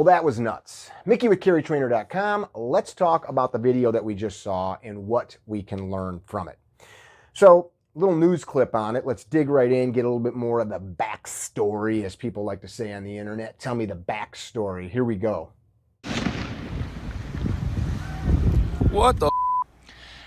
Well, that was nuts. Mickey with carrytrainer.com. Let's talk about the video that we just saw and what we can learn from it. So, a little news clip on it. Let's dig right in, get a little bit more of the backstory, as people like to say on the internet. Tell me the backstory. Here we go. What the?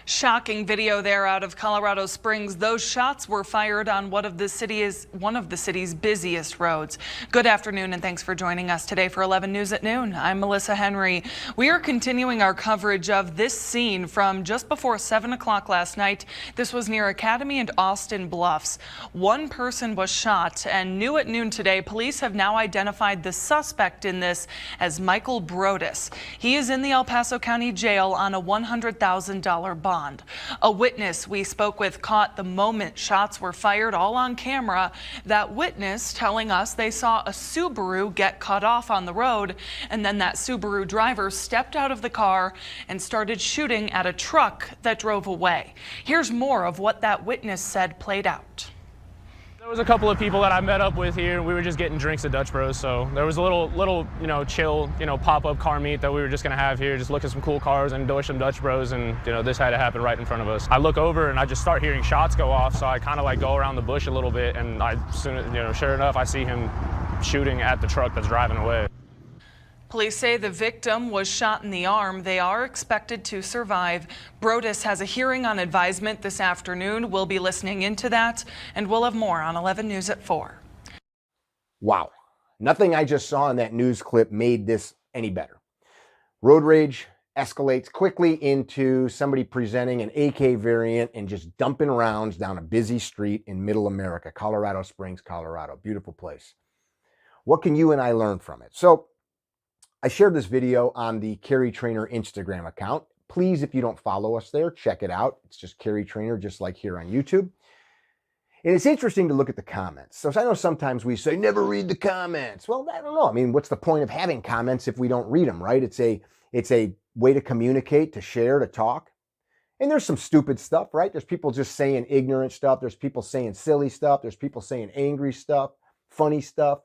Shocking video there out of Colorado Springs. Those shots were fired on one of the city's busiest roads. Good afternoon and thanks for joining us today for 11 News at Noon. I'm Melissa Henry. We are continuing our coverage of this scene from just before 7 o'clock last night. This was near Academy and Austin Bluffs. One person was shot, and new at noon today, police have now identified the suspect in this as Michael Brodus. He is in the El Paso County Jail on a $100,000 bond. A witness we spoke with caught the moment shots were fired, all on camera. That witness telling us they saw a Subaru get cut off on the road, and then that Subaru driver stepped out of the car and started shooting at a truck that drove away. Here's more of what that witness said played out. There was a couple of people that I met up with here. We were just getting drinks at Dutch Bros, so there was a little, chill, pop-up car meet that we were just gonna have here, just look at some cool cars and enjoy some Dutch Bros, and this had to happen right in front of us. I look over and I just start hearing shots go off, so I kind of go around the bush a little bit, and sure enough, I see him shooting at the truck that's driving away. Police say the victim was shot in the arm. They are expected to survive. Brodus has a hearing on advisement this afternoon. We'll be listening into that, and we'll have more on 11 News at 4. Wow. Nothing I just saw in that news clip made this any better. Road rage escalates quickly into somebody presenting an AK variant and just dumping rounds down a busy street in middle America, Colorado Springs, Colorado. Beautiful place. What can you and I learn from it? So, I shared this video on the Carry Trainer Instagram account. Please, if you don't follow us there, check it out. It's just Carry Trainer, just like here on YouTube. And it's interesting to look at the comments. So I know sometimes we say, never read the comments. Well, I don't know. I mean, what's the point of having comments if we don't read them, right? It's a way to communicate, to share, to talk. And there's some stupid stuff, right? There's people just saying ignorant stuff. There's people saying silly stuff. There's people saying angry stuff, funny stuff.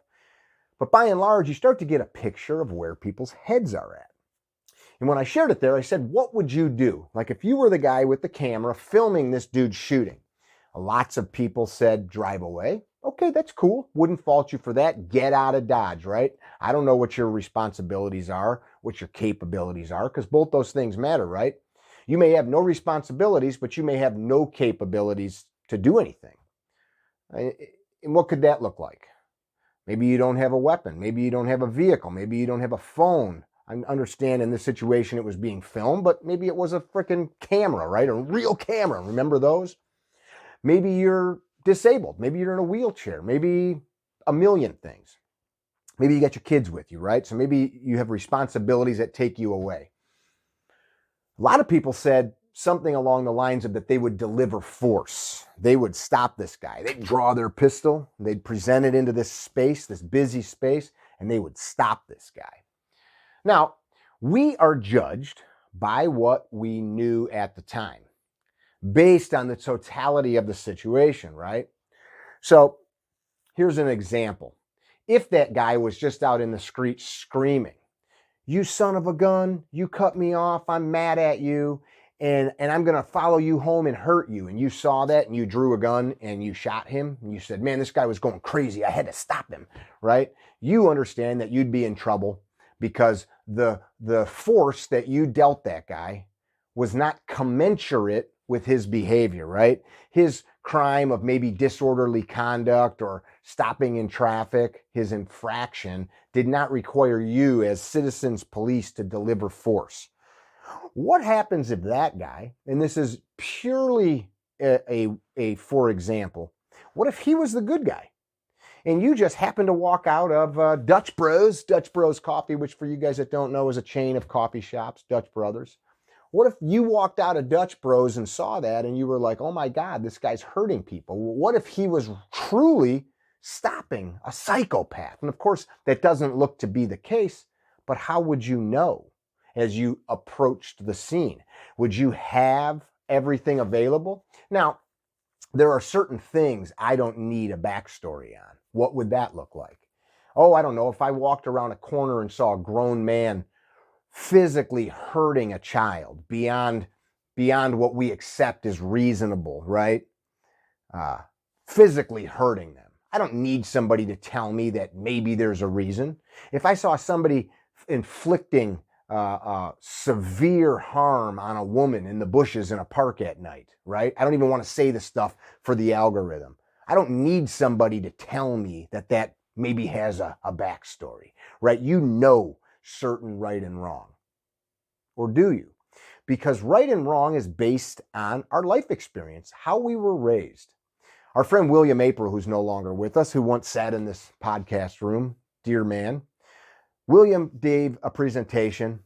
But by and large, you start to get a picture of where people's heads are at. And when I shared it there, I said, what would you do? Like if you were the guy with the camera filming this dude shooting. Lots of people said, drive away. Okay, that's cool. Wouldn't fault you for that. Get out of Dodge, right? I don't know what your responsibilities are, what your capabilities are, because both those things matter, right? You may have no responsibilities, but you may have no capabilities to do anything. And what could that look like? Maybe you don't have a weapon. Maybe you don't have a vehicle. Maybe you don't have a phone. I understand in this situation it was being filmed, but maybe it was a freaking camera, right? A real camera. Remember those? Maybe you're disabled. Maybe you're in a wheelchair. Maybe a million things. Maybe you got your kids with you, right? So maybe you have responsibilities that take you away. A lot of people said something along the lines of that they would deliver force. They would stop this guy. They'd draw their pistol. They'd present it into this space, this busy space, and they would stop this guy. Now, we are judged by what we knew at the time, based on the totality of the situation, right? So here's an example. If that guy was just out in the street screaming, you son of a gun, you cut me off, I'm mad at you, and I'm going to follow you home and hurt you. And you saw that and you drew a gun and you shot him. And you said, man, this guy was going crazy. I had to stop him, right? You understand that you'd be in trouble because the force that you dealt that guy was not commensurate with his behavior, right? His crime of maybe disorderly conduct or stopping in traffic, his infraction, did not require you as citizens police to deliver force. What happens if that guy, and this is purely a for example, what if he was the good guy and you just happened to walk out of Dutch Bros Coffee, which for you guys that don't know is a chain of coffee shops, Dutch Brothers. What if you walked out of Dutch Bros and saw that and you were like, oh my God, this guy's hurting people. What if he was truly stopping a psychopath? And of course, that doesn't look to be the case, but how would you know as you approached the scene? Would you have everything available? Now, there are certain things I don't need a backstory on. What would that look like? Oh, I don't know, if I walked around a corner and saw a grown man physically hurting a child beyond what we accept as reasonable, right? Physically hurting them. I don't need somebody to tell me that maybe there's a reason. If I saw somebody inflicting severe harm on a woman in the bushes in a park at night, right? I don't even want to say the stuff for the algorithm. I don't need somebody to tell me that that maybe has a backstory, right? You know certain right and wrong. Or do you? Because right and wrong is based on our life experience, how we were raised. Our friend William April, who's no longer with us, who once sat in this podcast room, dear man, William gave a presentation,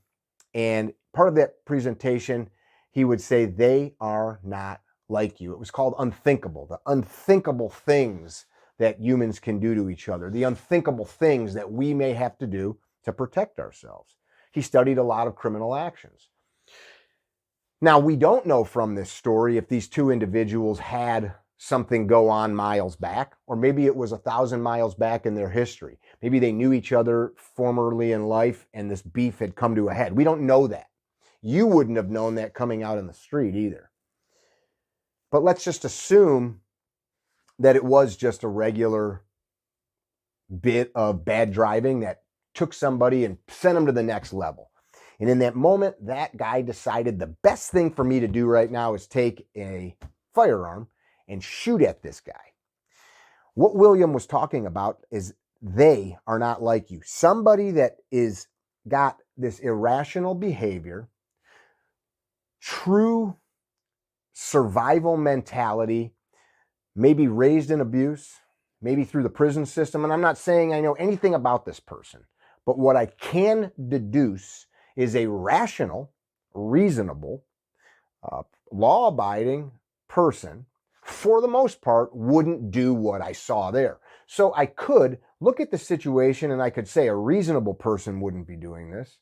and part of that presentation, he would say, they are not like you. It was called Unthinkable, the unthinkable things that humans can do to each other, the unthinkable things that we may have to do to protect ourselves. He studied a lot of criminal actions. Now, we don't know from this story if these two individuals had something go on miles back, or maybe it was 1,000 miles back in their history. Maybe they knew each other formerly in life and this beef had come to a head. We don't know that. You wouldn't have known that coming out in the street either. But let's just assume that it was just a regular bit of bad driving that took somebody and sent them to the next level. And in that moment, that guy decided the best thing for me to do right now is take a firearm and shoot at this guy. What William was talking about is they are not like you. Somebody that is got this irrational behavior, true survival mentality, maybe raised in abuse, maybe through the prison system. And I'm not saying I know anything about this person, but what I can deduce is a rational, reasonable, law-abiding person, for the most part, wouldn't do what I saw there. So I could look at the situation and I could say a reasonable person wouldn't be doing this.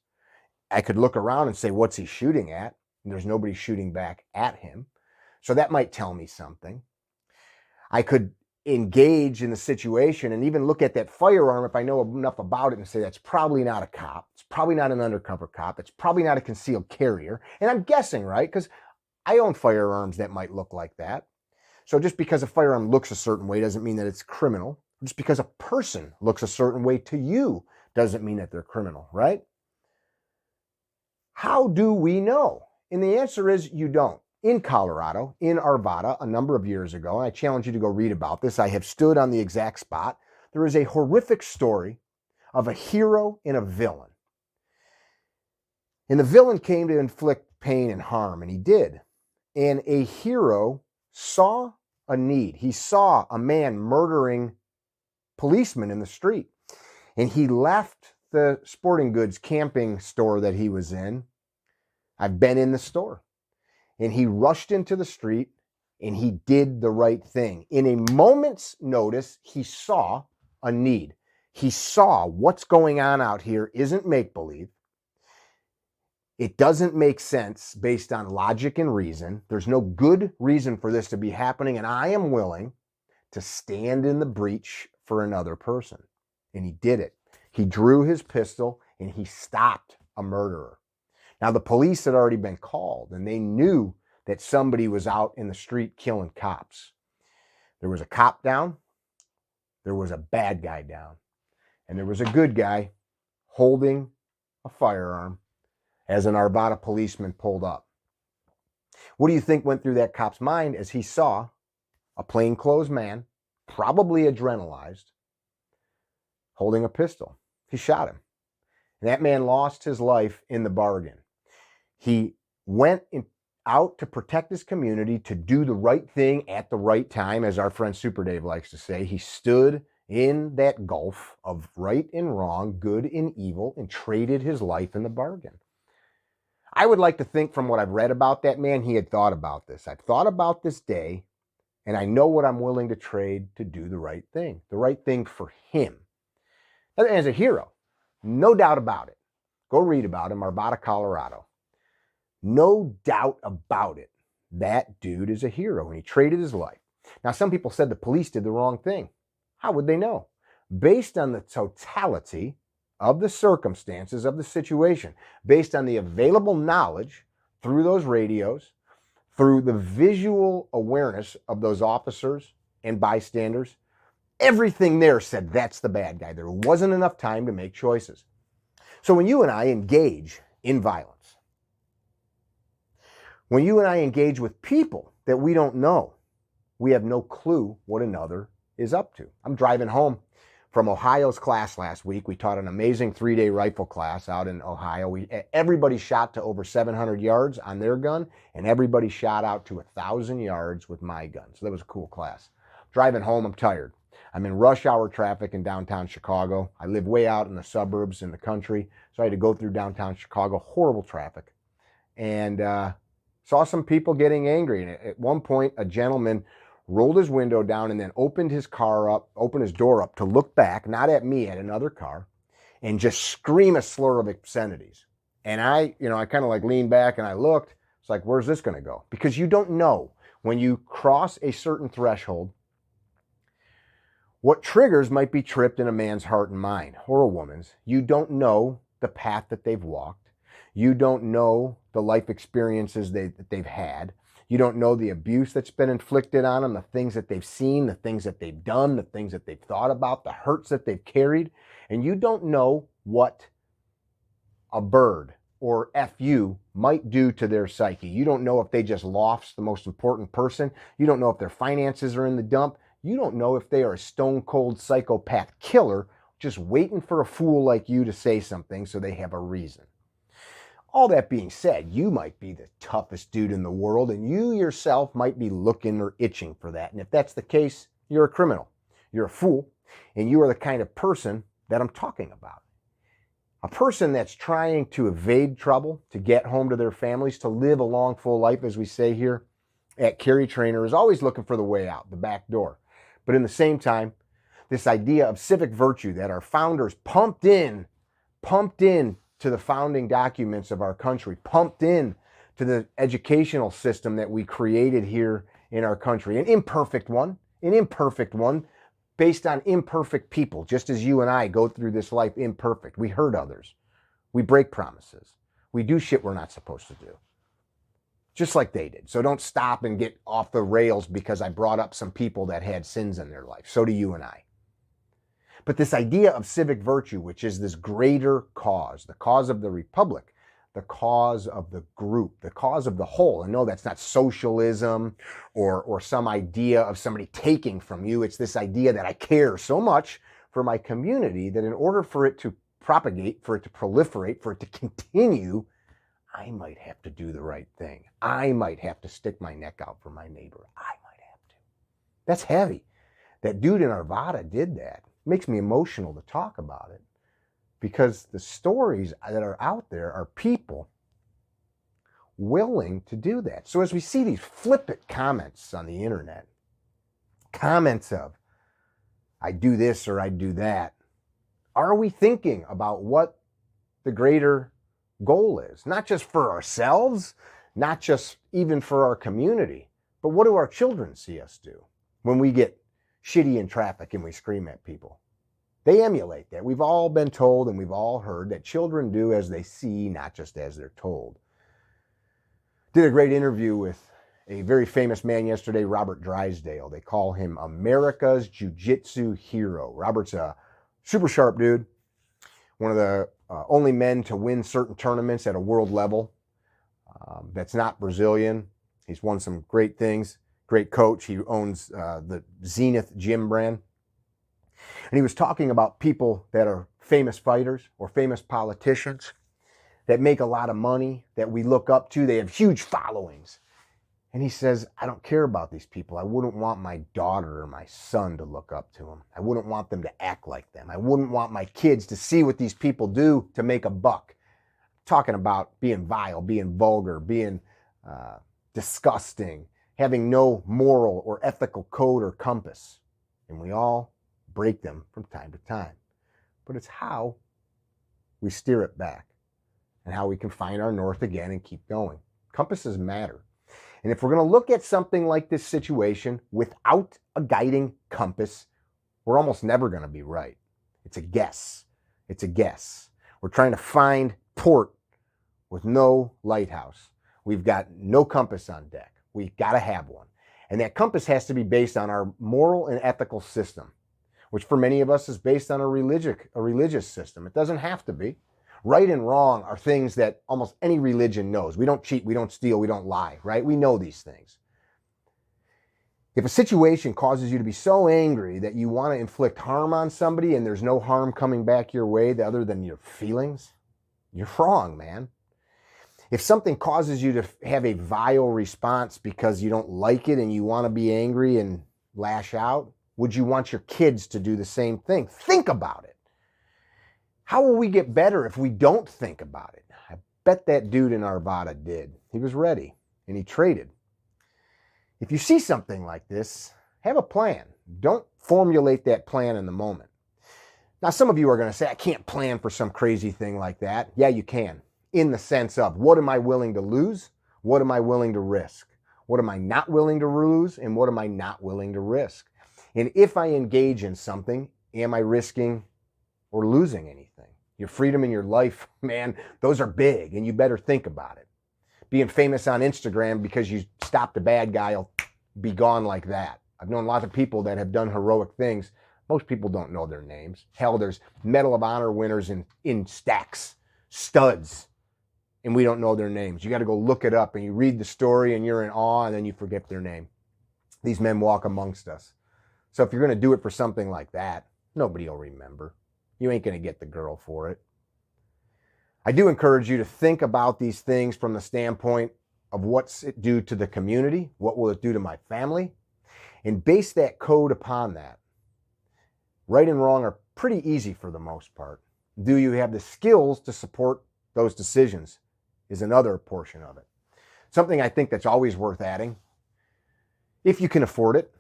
I could look around and say, what's he shooting at? And there's nobody shooting back at him. So that might tell me something. I could engage in the situation and even look at that firearm if I know enough about it and say that's probably not a cop. It's probably not an undercover cop. It's probably not a concealed carrier. And I'm guessing, right? Because I own firearms that might look like that. So just because a firearm looks a certain way doesn't mean that it's criminal. Just because a person looks a certain way to you doesn't mean that they're criminal, right? How do we know? And the answer is you don't. In Colorado, in Arvada, a number of years ago, and I challenge you to go read about this, I have stood on the exact spot. There is a horrific story of a hero and a villain. And the villain came to inflict pain and harm, and he did. And a hero saw a need. He saw a man murdering policemen in the street. And he left the sporting goods camping store that he was in. I've been in the store. And he rushed into the street and he did the right thing. In a moment's notice, he saw a need. He saw what's going on out here isn't make-believe. It doesn't make sense based on logic and reason. There's no good reason for this to be happening, and I am willing to stand in the breach for another person. And he did it. He drew his pistol and he stopped a murderer. Now, the police had already been called, and they knew that somebody was out in the street killing cops. There was a cop down, there was a bad guy down, and there was a good guy holding a firearm as an Arvada policeman pulled up. What do you think went through that cop's mind as he saw a plainclothes man, probably adrenalized, holding a pistol? He shot him. And that man lost his life in the bargain. He went out to protect his community, to do the right thing at the right time, as our friend Super Dave likes to say. He stood in that gulf of right and wrong, good and evil, and traded his life in the bargain. I would like to think from what I've read about that man, he had thought about this. I've thought about this day, and I know what I'm willing to trade to do the right thing for him. And as a hero, no doubt about it. Go read about him, Arvada, Colorado. No doubt about it. That dude is a hero, and he traded his life. Now, some people said the police did the wrong thing. How would they know? based on the totality of the circumstances of the situation, based on the available knowledge through those radios, through the visual awareness of those officers and bystanders. Everything there said that's the bad guy. There wasn't enough time to make choices. So when you and I engage in violence, when you and I engage with people that we don't know, we have no clue what another is up to. I'm driving home from Ohio's class last week. We taught an amazing 3-day rifle class out in Ohio. Everybody shot to over 700 yards on their gun, and everybody shot out to 1,000 yards with my gun. So that was a cool class. Driving home, I'm tired. I'm in rush hour traffic in downtown Chicago. I live way out in the suburbs in the country, so I had to go through downtown Chicago, horrible traffic. And saw some people getting angry. And at one point, a gentleman rolled his window down and then opened his door up to look back, not at me, at another car, and just scream a slur of obscenities. And I kind of like leaned back and I looked. It's like, where's this going to go? Because you don't know when you cross a certain threshold what triggers might be tripped in a man's heart and mind, or a woman's. You don't know the path that they've walked. You don't know the life experiences that they've had. You don't know the abuse that's been inflicted on them, the things that they've seen, the things that they've done, the things that they've thought about, the hurts that they've carried. And you don't know what a bird or FU might do to their psyche. You don't know if they just lost the most important person. You don't know if their finances are in the dump. You don't know if they are a stone-cold psychopath killer just waiting for a fool like you to say something so they have a reason. All that being said, you might be the toughest dude in the world, and you yourself might be looking or itching for that. And if that's the case, you're a criminal, you're a fool, and you are the kind of person that I'm talking about. A person that's trying to evade trouble, to get home to their families, to live a long, full life, as we say here at Carry Trainer, is always looking for the way out, the back door. But in the same time, this idea of civic virtue that our founders pumped in to the founding documents of our country, pumped in to the educational system that we created here in our country, an imperfect one based on imperfect people, just as you and I go through this life imperfect. We hurt others. We break promises. We do shit we're not supposed to do, just like they did. So don't stop and get off the rails because I brought up some people that had sins in their life. So do you and I. But this idea of civic virtue, which is this greater cause, the cause of the republic, the cause of the group, the cause of the whole. And no, that's not socialism or some idea of somebody taking from you. It's this idea that I care so much for my community that in order for it to propagate, for it to proliferate, for it to continue, I might have to do the right thing. I might have to stick my neck out for my neighbor. I might have to. That's heavy. That dude in Arvada did that. It makes me emotional to talk about it because the stories that are out there are people willing to do that. So as we see these flippant comments on the internet, comments of, I do this or I do that, are we thinking about what the greater goal is? Not just for ourselves, not just even for our community, but what do our children see us do when we get shitty in traffic and we scream at people? They emulate that. We've all been told and we've all heard that children do as they see, not just as they're told. Did a great interview with a very famous man yesterday, Robert Drysdale. They call him America's Jiu-Jitsu hero. Robert's a super sharp dude, one of the only men to win certain tournaments at a world level. That's not Brazilian. He's won some great things. Great coach. He owns the Zenith gym brand. And he was talking about people that are famous fighters or famous politicians that make a lot of money, that we look up to. They have huge followings. And he says, I don't care about these people. I wouldn't want my daughter or my son to look up to them. I wouldn't want them to act like them. I wouldn't want my kids to see what these people do to make a buck. Talking about being vile, being vulgar, being disgusting, having no moral or ethical code or compass. And we all break them from time to time. But it's how we steer it back and how we can find our north again and keep going. Compasses matter. And if we're going to look at something like this situation without a guiding compass, we're almost never going to be right. It's a guess. It's a guess. We're trying to find port with no lighthouse. We've got no compass on deck. We've got to have one. And that compass has to be based on our moral and ethical system, which for many of us is based on a religious system. It doesn't have to be. Right and wrong are things that almost any religion knows. We don't cheat, we don't steal, we don't lie, right? We know these things. If a situation causes you to be so angry that you want to inflict harm on somebody and there's no harm coming back your way other than your feelings, you're wrong, man. If something causes you to have a vile response because you don't like it and you want to be angry and lash out, would you want your kids to do the same thing? Think about it. How will we get better if we don't think about it? I bet that dude in Arvada did. He was ready and he traded. If you see something like this, have a plan. Don't formulate that plan in the moment. Now, some of you are going to say, I can't plan for some crazy thing like that. Yeah, you can. In the sense of, what am I willing to lose? What am I willing to risk? What am I not willing to lose? And what am I not willing to risk? And if I engage in something, am I risking or losing anything? Your freedom and your life, man, those are big, and you better think about it. Being famous on Instagram because you stopped a bad guy will be gone like that. I've known lots of people that have done heroic things. Most people don't know their names. Hell, there's Medal of Honor winners in stacks, studs, and we don't know their names. You got to go look it up, and you read the story, and you're in awe, and then you forget their name. These men walk amongst us. So if you're going to do it for something like that, nobody will remember. You ain't going to get the girl for it. I do encourage you to think about these things from the standpoint of what's it do to the community, what will it do to my family, and base that code upon that. Right and wrong are pretty easy for the most part. Do you have the skills to support those decisions is another portion of it. Something I think that's always worth adding. If you can afford it,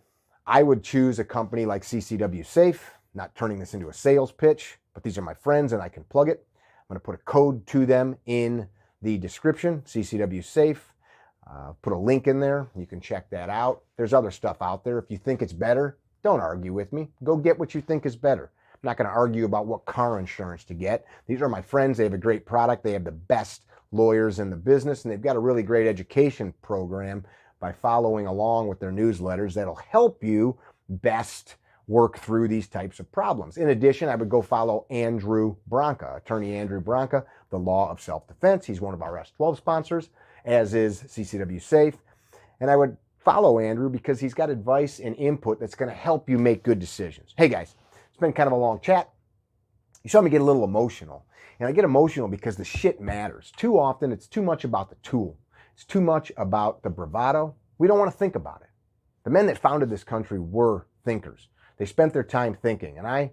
I would choose a company like CCWSAFE, not turning this into a sales pitch, but these are my friends and I can plug it. I'm going to put a code to them in the description, CCWSAFE. Put a link in there. You can check that out. There's other stuff out there. If you think it's better, don't argue with me. Go get what you think is better. I'm not going to argue about what car insurance to get. These are my friends. They have a great product. They have the best lawyers in the business, and they've got a really great education program by following along with their newsletters that'll help you best work through these types of problems. In addition, I would go follow Andrew Branca, attorney Andrew Branca, The Law of Self-Defense. He's one of our S12 sponsors, as is CCWSAFE. And I would follow Andrew because he's got advice and input that's going to help you make good decisions. Hey guys, it's been kind of a long chat. You saw me get a little emotional. And I get emotional because the shit matters. Too often, it's too much about the tool. It's too much about the bravado. We don't want to think about it. The men that founded this country were thinkers. They spent their time thinking. And I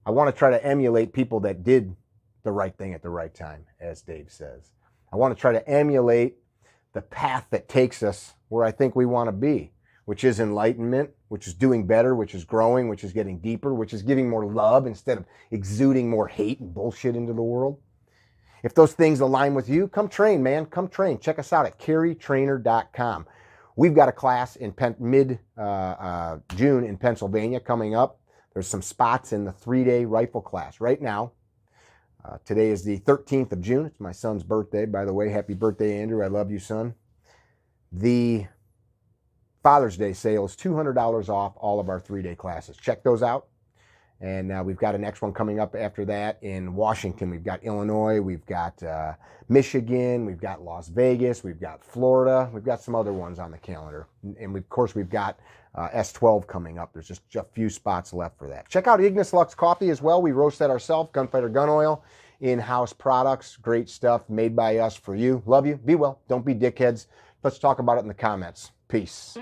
want to try to emulate people that did the right thing at the right time, as Dave says. I want to try to emulate the path that takes us where I think we want to be, which is enlightenment, which is doing better, which is growing, which is getting deeper, which is giving more love instead of exuding more hate and bullshit into the world. If those things align with you, come train, man. Come train. Check us out at carrytrainer.com. We've got a class in mid-June in Pennsylvania coming up. There's some spots in the 3-day rifle class right now. Today is the 13th of June. It's my son's birthday, by the way. Happy birthday, Andrew. I love you, son. The Father's Day sale is $200 off all of our 3-day classes. Check those out. And we've got a next one coming up after that in Washington. We've got Illinois. We've got Michigan. We've got Las Vegas. We've got Florida. We've got some other ones on the calendar. And of course, we've got S12 coming up. There's just a few spots left for that. Check out Ignis Lux Coffee as well. We roast that ourselves. Gunfighter Gun Oil. In-house products. Great stuff made by us for you. Love you. Be well. Don't be dickheads. Let's talk about it in the comments. Peace.